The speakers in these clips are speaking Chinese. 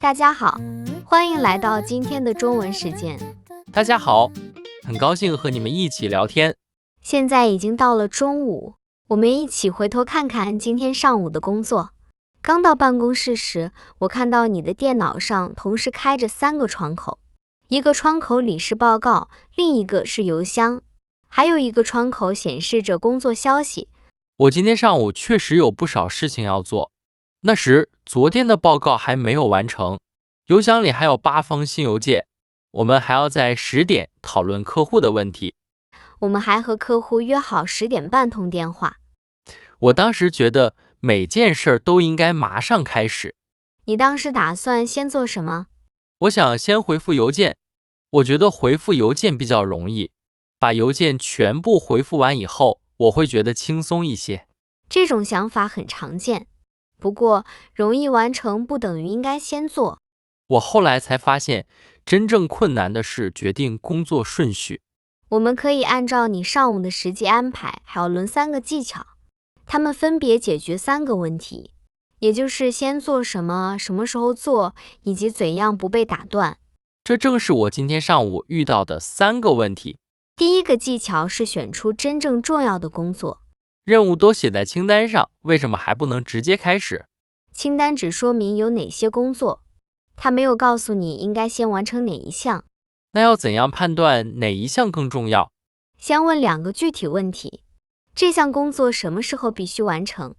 大家好，欢迎来到今天的中文时间。大家好，很高兴和你们一起聊天。现在已经到了中午，我们一起回头看看今天上午的工作。刚到办公室时，我看到你的电脑上同时开着3个窗口，一个窗口里是报告，另一个是邮箱，还有一个窗口显示着工作消息。我今天上午确实有不少事情要做。那时，昨天的报告还没有完成，邮箱里还有8封新邮件，我们还要在10点讨论客户的问题。我们还和客户约好10点半通电话。我当时觉得每件事都应该马上开始。你当时打算先做什么？我想先回复邮件，我觉得回复邮件比较容易，把邮件全部回复完以后，我会觉得轻松一些。这种想法很常见。不过，容易完成不等于应该先做。我后来才发现，真正困难的是决定工作顺序。我们可以按照你上午的实际安排，讨论3个技巧，它们分别解决3个问题，也就是先做什么、什么时候做，以及怎样不被打断。这正是我今天上午遇到的3个问题。第一个技巧是选出真正重要的工作。任务都写在清单上，为什么还不能直接开始？清单只说明有哪些工作，它没有告诉你应该先完成哪一项。那要怎样判断哪一项更重要？先问2个具体问题：这项工作什么时候必须完成？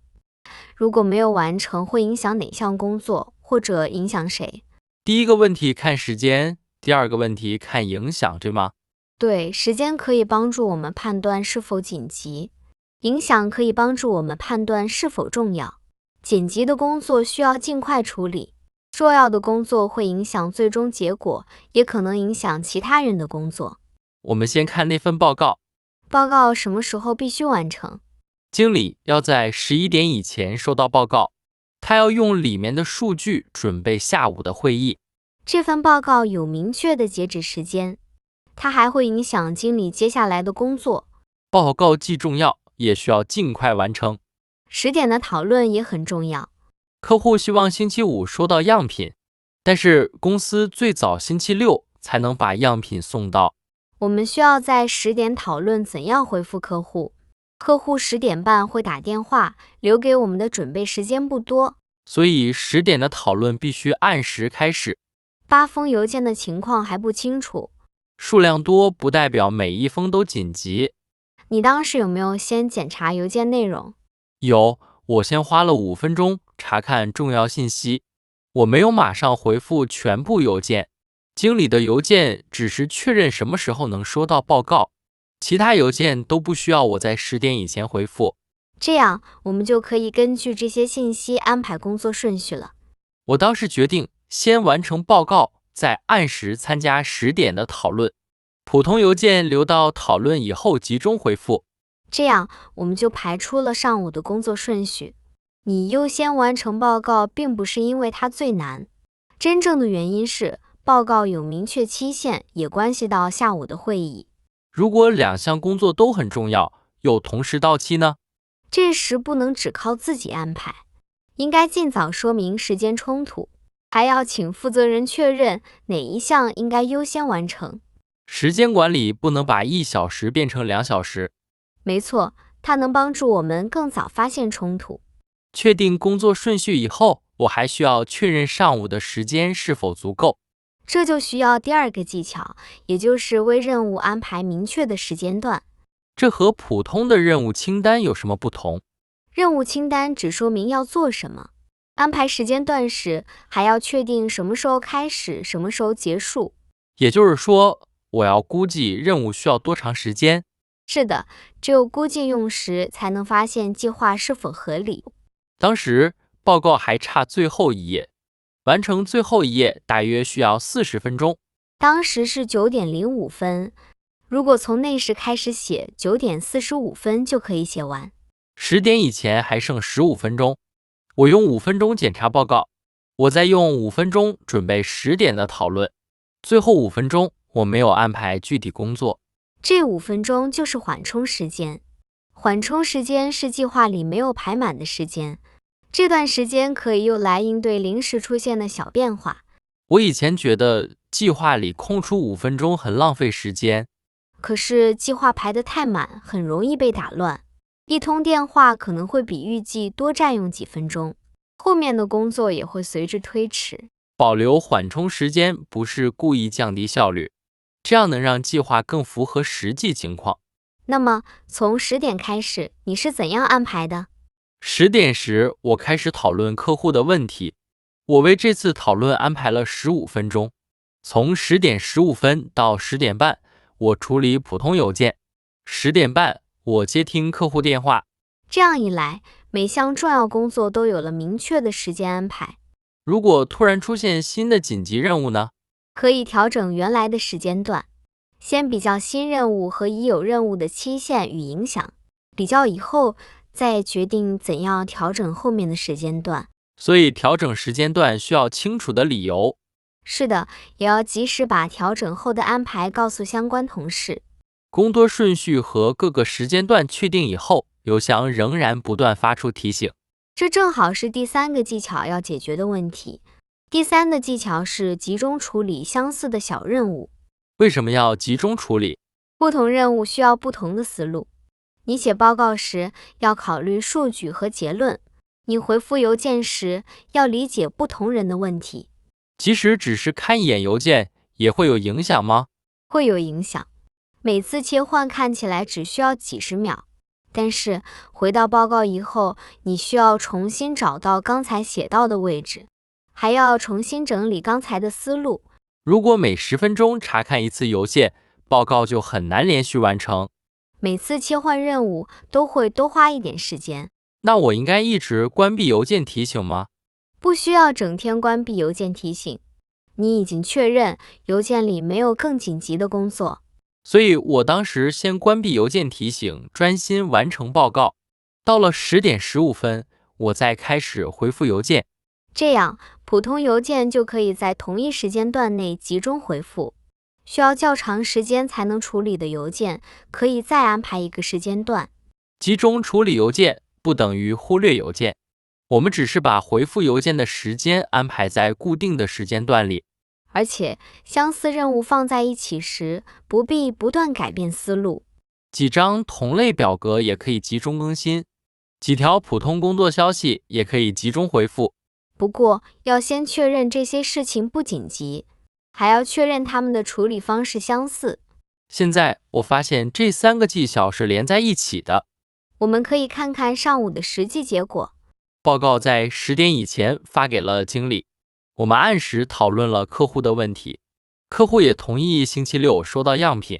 如果没有完成，会影响哪项工作，或者影响谁？第一个问题看时间，第二个问题看影响，对吗？对，时间可以帮助我们判断是否紧急，影响可以帮助我们判断是否重要。紧急的工作需要尽快处理，重要的工作会影响最终结果，也可能影响其他人的工作。我们先看那份报告。报告什么时候必须完成？经理要在11点以前收到报告，他要用里面的数据准备下午的会议。这份报告有明确的截止时间，它还会影响经理接下来的工作。报告既重要，也需要尽快完成。10点的讨论也很重要。客户希望星期5收到样品，但是公司最早星期6才能把样品送到。我们需要在10点讨论怎样回复客户。客户10点半会打电话，留给我们的准备时间不多，所以10点的讨论必须按时开始。8封邮件的情况还不清楚，数量多不代表每一封都紧急。你当时有没有先检查邮件内容？有，我先花了5分钟查看重要信息，我没有马上回复全部邮件。经理的邮件只是确认什么时候能收到报告，其他邮件都不需要我在10点以前回复。这样，我们就可以根据这些信息安排工作顺序了。我当时决定先完成报告，再按时参加10点的讨论，普通邮件留到讨论以后集中回复。这样，我们就排出了上午的工作顺序。你优先完成报告，并不是因为它最难，真正的原因是报告有明确期限，也关系到下午的会议。如果2项工作都很重要，又同时到期呢？这时不能只靠自己安排，应该尽早说明时间冲突，还要请负责人确认哪一项应该优先完成。时间管理不能把1小时变成2小时。没错，它能帮助我们更早发现冲突。确定工作顺序以后，我还需要确认上午的时间是否足够。这就需要第2个技巧，也就是为任务安排明确的时间段。这和普通的任务清单有什么不同？任务清单只说明要做什么，安排时间段时，还要确定什么时候开始，什么时候结束。也就是说，我要估计任务需要多长时间。是的，只有估计用时，才能发现计划是否合理。当时报告还差最后一页，完成最后一页大约需要40分钟。当时是9点05分，如果从那时开始写，9点45分就可以写完。10点以前还剩15分钟，我用5分钟检查报告，我再用5分钟准备10点的讨论，最后5分钟我没有安排具体工作。这5分钟就是缓冲时间。缓冲时间是计划里没有排满的时间，这段时间可以用来应对临时出现的小变化，我以前觉得计划里空出5分钟很浪费时间，可是计划排得太满，很容易被打乱。一通电话可能会比预计多占用几分钟，后面的工作也会随之推迟。保留缓冲时间不是故意降低效率，这样能让计划更符合实际情况。那么从10点开始，你是怎样安排的10点时，我开始讨论客户的问题。我为这次讨论安排了15分钟，从10点15分到10点半，我处理普通邮件。10点半，我接听客户电话。这样一来，每项重要工作都有了明确的时间安排。如果突然出现新的紧急任务呢？可以调整原来的时间段，先比较新任务和已有任务的期限与影响，比较以后再决定怎样调整后面的时间段。所以调整时间段需要清楚的理由。是的，也要及时把调整后的安排告诉相关同事。工作顺序和各个时间段确定以后，邮箱仍然不断发出提醒。这正好是第3个技巧要解决的问题。第3个技巧是集中处理相似的小任务。为什么要集中处理？不同任务需要不同的思路。你写报告时要考虑数据和结论，你回复邮件时要理解不同人的问题。即使只是看一眼邮件，也会有影响吗？会有影响。每次切换看起来只需要几十秒，但是回到报告以后，你需要重新找到刚才写到的位置，还要重新整理刚才的思路。如果每10分钟查看一次邮件，报告就很难连续完成。每次切换任务都会多花一点时间。那我应该一直关闭邮件提醒吗？不需要整天关闭邮件提醒，你已经确认邮件里没有更紧急的工作。所以我当时先关闭邮件提醒，专心完成报告。到了10点15分，我再开始回复邮件。这样，普通邮件就可以在同一时间段内集中回复。需要较长时间才能处理的邮件，可以再安排一个时间段。集中处理邮件不等于忽略邮件，我们只是把回复邮件的时间安排在固定的时间段里。而且，相似任务放在一起时，不必不断改变思路。几张同类表格也可以集中更新，几条普通工作消息也可以集中回复。不过，要先确认这些事情不紧急，还要确认他们的处理方式相似。现在我发现这3个技巧是连在一起的。我们可以看看上午的实际结果。报告在10点以前发给了经理，我们按时讨论了客户的问题，客户也同意星期六收到样品。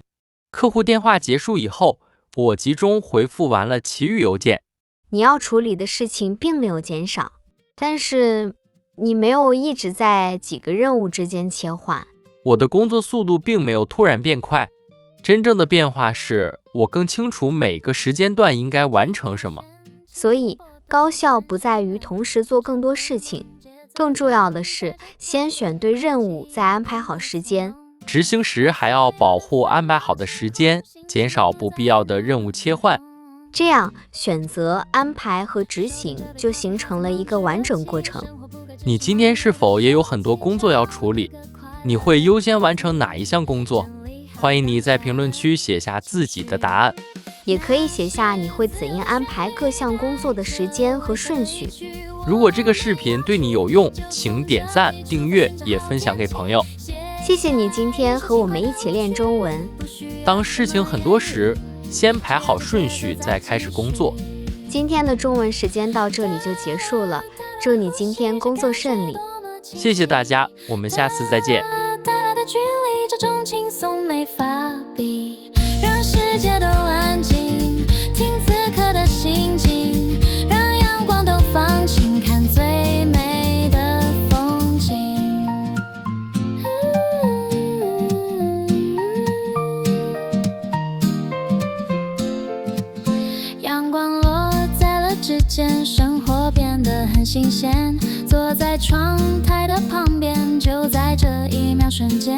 客户电话结束以后，我集中回复完了其余邮件。你要处理的事情并没有减少，但是你没有一直在几个任务之间切换。我的工作速度并没有突然变快，真正的变化是我更清楚每个时间段应该完成什么。所以，高效不在于同时做更多事情，更重要的是先选对任务，再安排好时间。执行时还要保护安排好的时间，减少不必要的任务切换。这样选择、安排和执行就形成了一个完整过程。你今天是否也有很多工作要处理？你会优先完成哪一项工作？欢迎你在评论区写下自己的答案。也可以写下你会怎样安排各项工作的时间和顺序。如果这个视频对你有用，请点赞、订阅，也分享给朋友。谢谢你今天和我们一起练中文。当事情很多时，先排好顺序，再开始工作。今天的中文时间到这里就结束了，祝你今天工作顺利。谢谢大家，我们下次再见。距离这种轻松没法比，让世界都安静，听此刻的心情，让阳光都放晴，看最美的风景。阳光落在了指尖，生活变得很新鲜。坐在窗台的旁边，就在这1秒瞬间，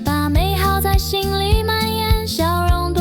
把美好在心里蔓延，笑容多